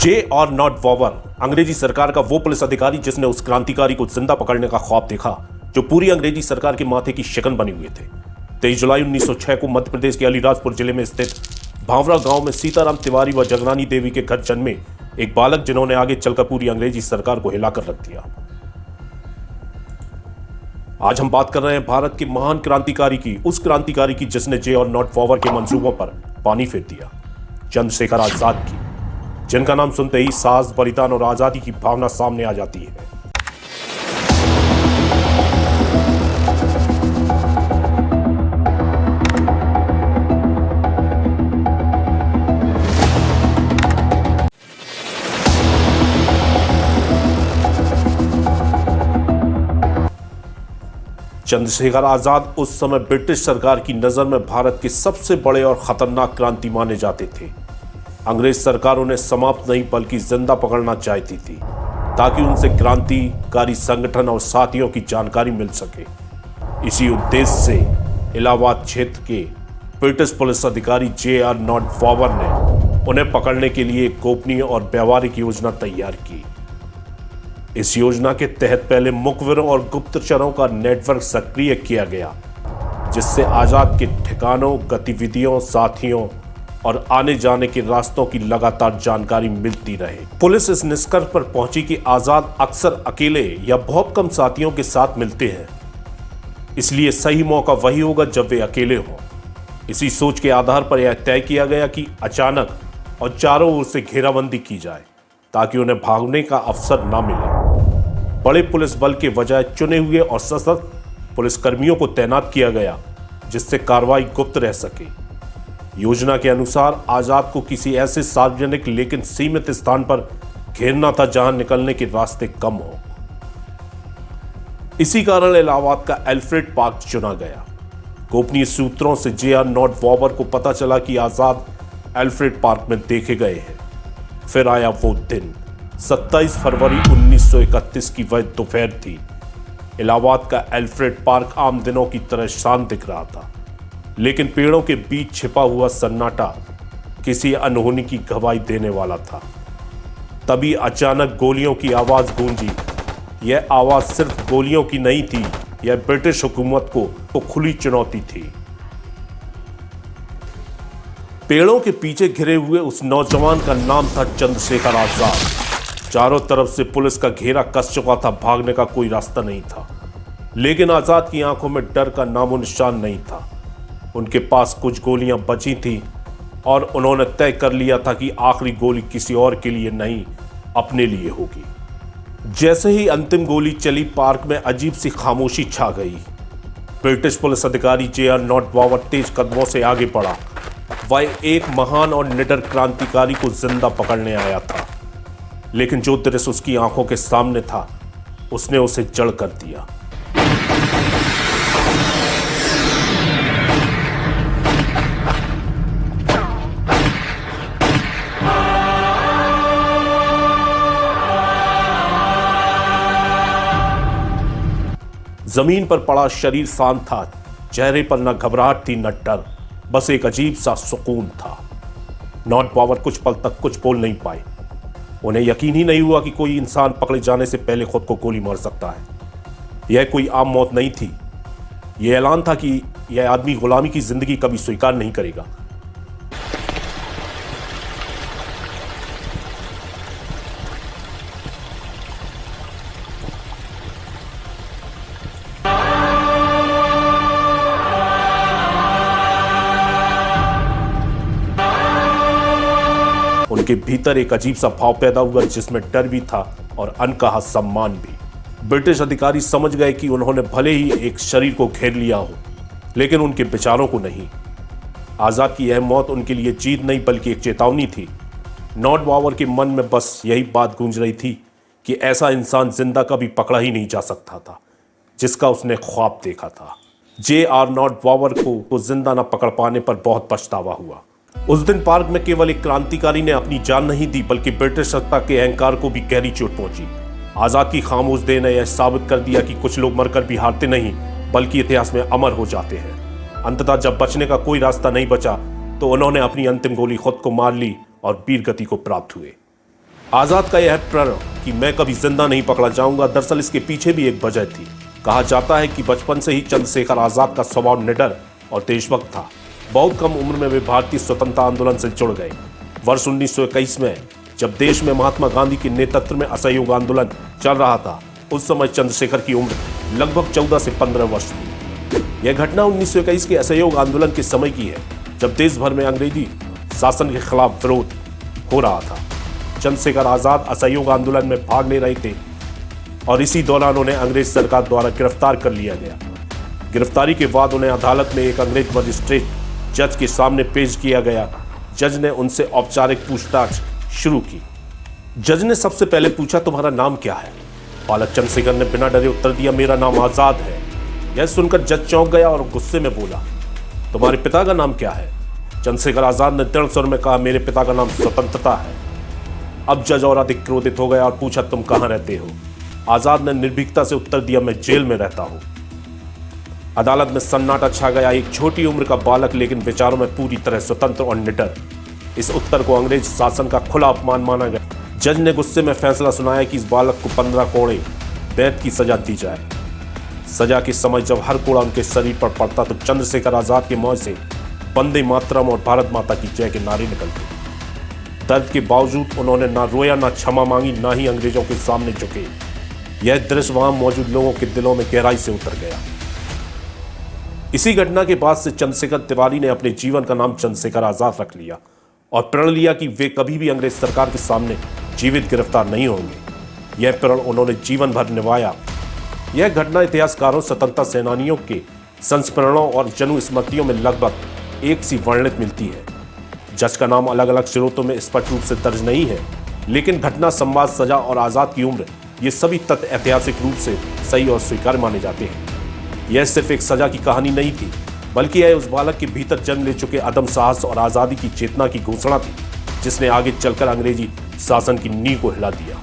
J.R. Not वॉवर अंग्रेजी सरकार का वो पुलिस अधिकारी जिसने उस क्रांतिकारी को जिंदा पकड़ने का ख्वाब देखा जो पूरी अंग्रेजी सरकार के माथे की शिकन बने हुए थे। 23 जुलाई 1906 को मध्य प्रदेश के अलीराजपुर जिले में स्थित भावरा गांव में सीताराम तिवारी व जगनानी देवी के घर जन्मे एक बालक जिन्होंने आगे चलकर पूरी अंग्रेजी सरकार को हिलाकर रख दिया। आज हम बात कर रहे हैं भारत के महान क्रांतिकारी की, उस क्रांतिकारी की जिसने J.R. नॉट वॉवर के मंसूबों पर पानी फेर दिया, चंद्रशेखर आजाद की, जिनका नाम सुनते ही साहस, बलिदान और आजादी की भावना सामने आ जाती है। चंद्रशेखर आजाद उस समय ब्रिटिश सरकार की नजर में भारत के सबसे बड़े और खतरनाक क्रांति माने जाते थे। अंग्रेज सरकार उन्हें समाप्त नहीं बल्कि जिंदा पकड़ना चाहती थी ताकि उनसे क्रांतिकारी संगठन और साथियों की जानकारी मिल सके। इसी उद्देश्य से इलाहाबाद क्षेत्र के ब्रिटिश पुलिस अधिकारी J.R. नॉट वॉवर ने उन्हें पकड़ने के लिए एक गोपनीय और व्यवहारिक योजना तैयार की। इस योजना के तहत पहले मुखबिरों और गुप्तचरों का नेटवर्क सक्रिय किया गया, जिससे आजाद के ठिकानों, गतिविधियों, साथियों और आने जाने के रास्तों की लगातार जानकारी मिलती रहे। पुलिस इस निष्कर्ष पर पहुंची कि आजाद अक्सर अकेले या बहुत कम साथियों के साथ मिलते हैं, इसलिए सही मौका वही होगा जब वे अकेले हों। इसी सोच के आधार पर यह तय किया गया कि अचानक और चारों ओर से घेराबंदी की जाए ताकि उन्हें भागने का अवसर न मिले। बड़े पुलिस बल के बजाय चुने हुए और सशक्त पुलिसकर्मियों को तैनात किया गया, जिससे कार्रवाई गुप्त रह सके। योजना के अनुसार आजाद को किसी ऐसे सार्वजनिक लेकिन सीमित स्थान पर घेरना था जहां निकलने के रास्ते कम हो। इसी कारण इलाहाबाद का एल्फ्रेड पार्क चुना गया। गोपनीय सूत्रों से J.R. नॉट वॉवर को पता चला कि आजाद एल्फ्रेड पार्क में देखे गए हैं। फिर आया वो दिन, 27 फरवरी 1931 की वह दोपहर थी। इलाहाबाद का एल्फ्रेड पार्क आम दिनों की तरह शांत दिख रहा था, लेकिन पेड़ों के बीच छिपा हुआ सन्नाटा किसी अनहोनी की गवाही देने वाला था। तभी अचानक गोलियों की आवाज गूंजी। यह आवाज सिर्फ गोलियों की नहीं थी, यह ब्रिटिश हुकूमत को खुली चुनौती थी। पेड़ों के पीछे घिरे हुए उस नौजवान का नाम था चंद्रशेखर आजाद। चारों तरफ से पुलिस का घेरा कस चुका था, भागने का कोई रास्ता नहीं था, लेकिन आजाद की आंखों में डर का नामो निशान नहीं था। उनके पास कुछ गोलियां बची थीं और उन्होंने तय कर लिया था कि आखिरी गोली किसी और के लिए नहीं, अपने लिए होगी। जैसे ही अंतिम गोली चली, पार्क में अजीब सी खामोशी छा गई। ब्रिटिश पुलिस अधिकारी J.R. नॉट वॉवर तेज कदमों से आगे बढ़ा। वह एक महान और निडर क्रांतिकारी को जिंदा पकड़ने आया था, लेकिन जो दृश्य उसकी आंखों के सामने था उसने उसे जड़ कर दिया। जमीन पर पड़ा शरीर शांत था, चेहरे पर न घबराहट थी न डर, बस एक अजीब सा सुकून था। नॉट वॉवर कुछ पल तक कुछ बोल नहीं पाए। उन्हें यकीन ही नहीं हुआ कि कोई इंसान पकड़े जाने से पहले खुद को गोली मार सकता है। यह कोई आम मौत नहीं थी, यह ऐलान था कि यह आदमी गुलामी की जिंदगी कभी स्वीकार नहीं करेगा। उनके भीतर एक अजीब सा भाव पैदा हुआ, जिसमें डर भी था और अनकहा सम्मान भी। ब्रिटिश अधिकारी समझ गए कि उन्होंने भले ही एक शरीर को घेर लिया हो, लेकिन उनके विचारों को नहीं। आजाद की यह मौत उनके लिए जीत नहीं बल्कि एक चेतावनी थी। नॉट वॉवर के मन में बस यही बात गूंज रही थी कि ऐसा इंसान जिंदा कभी पकड़ा ही नहीं जा सकता था जिसका उसने ख्वाब देखा था। J.R. नॉट वॉवर को जिंदा न पकड़ पाने पर बहुत पछतावा हुआ। उस दिन पार्क में केवल एक क्रांतिकारी ने अपनी जान नहीं दी, बल्कि ब्रिटिश सत्ता के अहंकार को भी गहरी चोट पहुंची। आजाद की खामोश देह ने यह साबित कर दिया कि कुछ लोग मरकर भी हारते नहीं, बल्कि इतिहास में अमर हो जाते हैं। अंततः जब बचने का कोई रास्ता नहीं बचा, तो उन्होंने अपनी अंतिम गोली खुद को मार ली और वीर गति को प्राप्त हुए। आजाद का यह प्रण कि मैं कभी जिंदा नहीं पकड़ा जाऊंगा, दरअसल इसके पीछे भी एक वजह थी। कहा जाता है कि बचपन से ही चंद्रशेखर आजाद का स्वभाव निडर और देशभक्त था। बहुत कम उम्र में वे भारतीय स्वतंत्रता आंदोलन से जुड़ गए। वर्ष 1921 में जब देश में महात्मा गांधी के नेतृत्व में असहयोग आंदोलन चल रहा था, उस समय चंद्रशेखर की उम्र लगभग 14 से 15 वर्ष थी। यह घटना 1921 के असहयोग आंदोलन के समय की है, जब देश भर में अंग्रेजी शासन के खिलाफ विरोध हो रहा था। चंद्रशेखर आजाद असहयोग आंदोलन में भाग ले रहे थे और इसी दौरान उन्हें अंग्रेज सरकार द्वारा गिरफ्तार कर लिया गया। गिरफ्तारी के बाद उन्हें अदालत में एक अंग्रेज मजिस्ट्रेट जज के सामने पेश किया गया। जज ने उनसे औपचारिक पूछताछ शुरू की। जज ने सबसे पहले पूछा, तुम्हारा नाम क्या है? बालक चंद्रशेखर ने बिना डरे उत्तर दिया, मेरा नाम आजाद है। यह सुनकर जज चौंक गया और गुस्से में बोला, तुम्हारे पिता का नाम क्या है? चंद्रशेखर आजाद ने दृढ़ स्वर में कहा, मेरे पिता का नाम स्वतंत्रता है। अब जज और अधिक क्रोधित हो गया और पूछा, तुम कहां रहते हो? आजाद ने निर्भीकता से उत्तर दिया, मैं जेल में रहता हूं। अदालत में सन्नाटा छा गया। एक छोटी उम्र का बालक, लेकिन विचारों में पूरी तरह स्वतंत्र और निडर। इस उत्तर को अंग्रेज शासन का खुला अपमान माना गया। जज ने गुस्से में फैसला सुनाया कि इस बालक को 15 कोड़े कैद की सजा दी जाए। सजा के समय जब हर कोड़ा उनके शरीर पर पड़ता तो चंद्रशेखर आजाद के मुंह से वंदे मातरम और भारत माता की जय के नारे निकलते। दर्द के बावजूद उन्होंने ना रोया, ना क्षमा मांगी, ना ही अंग्रेजों के सामने झुके। यह दृश्य वहां मौजूद लोगों के दिलों में गहराई से उतर गया। इसी घटना के बाद से चंद्रशेखर तिवारी ने अपने जीवन का नाम चंद्रशेखर आजाद रख लिया और प्रण लिया कि वे कभी भी अंग्रेज सरकार के सामने जीवित गिरफ्तार नहीं होंगे। यह प्रण उन्होंने जीवन भर निभाया। यह घटना इतिहासकारों, स्वतंत्रता सेनानियों के संस्मरणों और जनुस्मृतियों में लगभग एक सी वर्णित मिलती है। जज का नाम अलग अलग स्रोतों में स्पष्ट रूप से दर्ज नहीं है, लेकिन घटना, संवाद, सजा और आजाद की उम्र, ये सभी तथ्य ऐतिहासिक रूप से सही और स्वीकार्य माने जाते हैं। यह सिर्फ एक सजा की कहानी नहीं थी, बल्कि यह उस बालक के भीतर जन्म ले चुके अदम साहस और आज़ादी की चेतना की घोषणा थी, जिसने आगे चलकर अंग्रेजी शासन की नींव को हिला दिया।